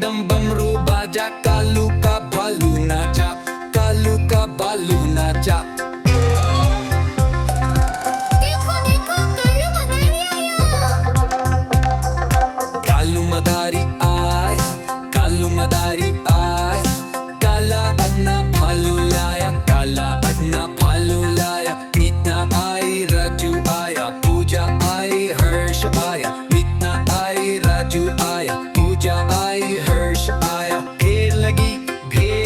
दम बमरू बाजा, कालू का बालू नाचा, कालू का बालू नाचा। देखो देखो कालू मदारी आया। कालू मदारी आय, कालू मदारी आय, काला अपना भालू लाया, काला अपना भालू लाया। मीतना आई, राजू आया, पूजा आई, हर्ष आया। मीतना आई, राजू आया, पूजा आई, हर्ष आया। ढेर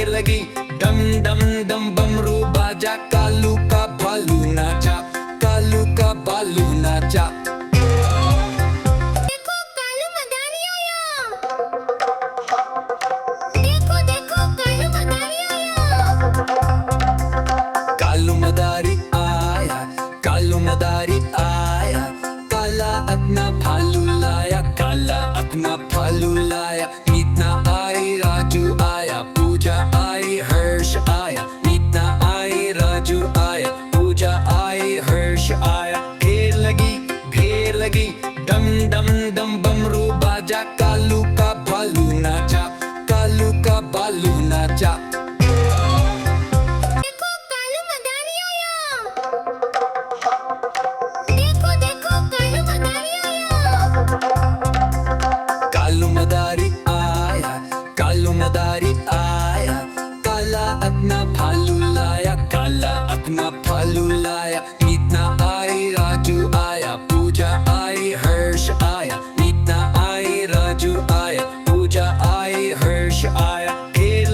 लगी, डम डम दम बमरू बाजा, कालू का भालू नाचा, कालू का बालू नाचा। देखो कालू मदारी आया। देखो देखो कालू मदारी आया। कालू मदारी आया, कालू मदारी आया, काला अपना भालू लाया, काला अपना भालू लाया। मीतना आई, राजू आया, पूजा आई, हर्ष आया। मीतना आई, राजू आया, पूजा आई, हर्ष आया। ढेर लगी, डम डम दम बमरू बाजा, कालू का भालू नाचा, कालू का बालू नाचा। देखो कालू मदारी आया। देखो देखो कालू मदारी आया। कालू मदारी आया, कालू मदारी आया, काला अपना भालू लाया, काला अपना भालू लाया। मीतना आई, राजू आया, पूजा आई, हर्ष आया। मीतना आई, राजू आया, पूजा आई, हर्ष आया। ढेर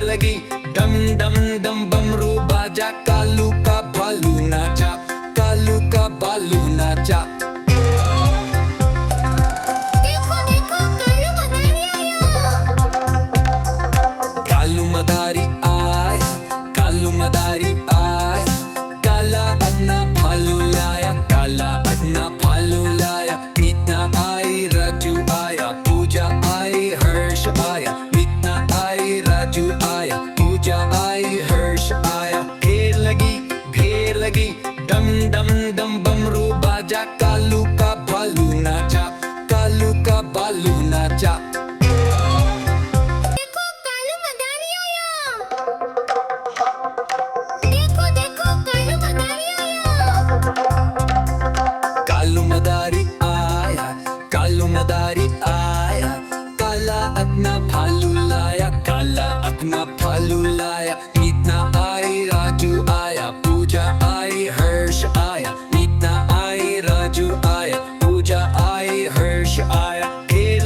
लगी, डम डम दम बमरू बाजा, कालू का भालू नाचा, कालू का बालू नाचा। देखो देखो कालू मदारी आया। कालू मदारी आय, कालू मदारी आय, काला अपना भालू लाया, काला अपना भालू लाया। मीतना आई, राजू आया, पूजा आई, हर्ष आया। मीतना आई, राजू आया, पूजा आई, हर्ष आया। ढेर लगी, डम डम दम बमरू बाजा, कालू का भालू नाचा, कालू का बालू नाचा। देखो कालू मदारी आया। देखो देखो कालू मदारी आया। कालू मदारी आया, कालू मदारी आया, काला अपना भालू लाया, काला अपना भालू लाया। मीतना आई, राजू आया, पूजा आई, हर्ष आया। मीतना आई, राजू आया, पूजा आई, हर्ष आया। ढेर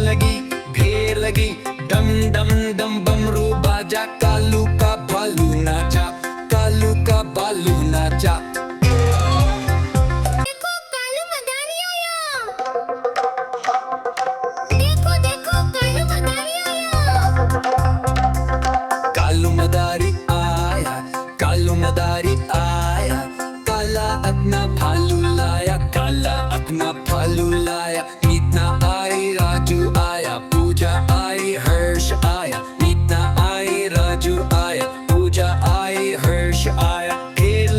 लगी, डम डम दम बमरू बाजा, कालू का भालू नाचा, कालू का बालू नाचा। देखो कालू मदारी आया। देखो देखो कालू मदारी आया। कालू मदारी आया, कालू मदारी आया, काला अपना भालू लाया, काला अपना भालू लाया। मीतना आई, राजू आया, पूजा आई, हर्ष आया। मीतना आई, राजू आया, पूजा आई, हर्ष आया। ढेर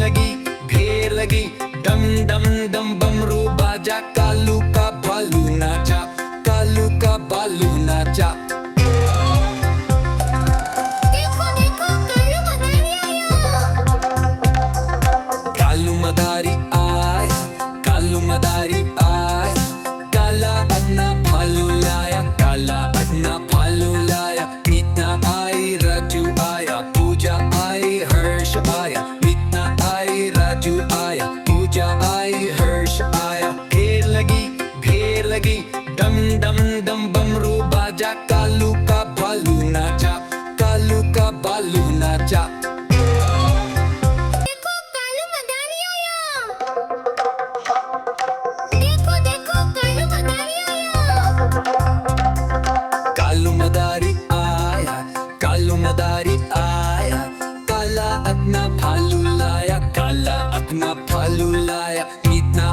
लगी, डम डम दम बमरू बाजा, कालू का भालू नाचा, कालू का बालू नाचा। देखो देखो कालू मदारी आया। कालू मदारी आय, कालू मदारी आय, काला अपना भालू लाया, काला अपना भालू लाया। मीतना आई, राजू आया, पूजा आई, हर्ष आया। मीतना आई, राजू आया, पूजा आई, हर्ष आया। ढेर लगी, डम डम दम बमरू बाजा, कालू का भालू नाचा, कालू का बालू नाचा। देखो कालू मदारी आया। देखो देखो कालू मदारी आया। कालू मदारी आया, कालू मदारी आया, काला अपना भालू लाया, काला अपना भालू लाया। मीतना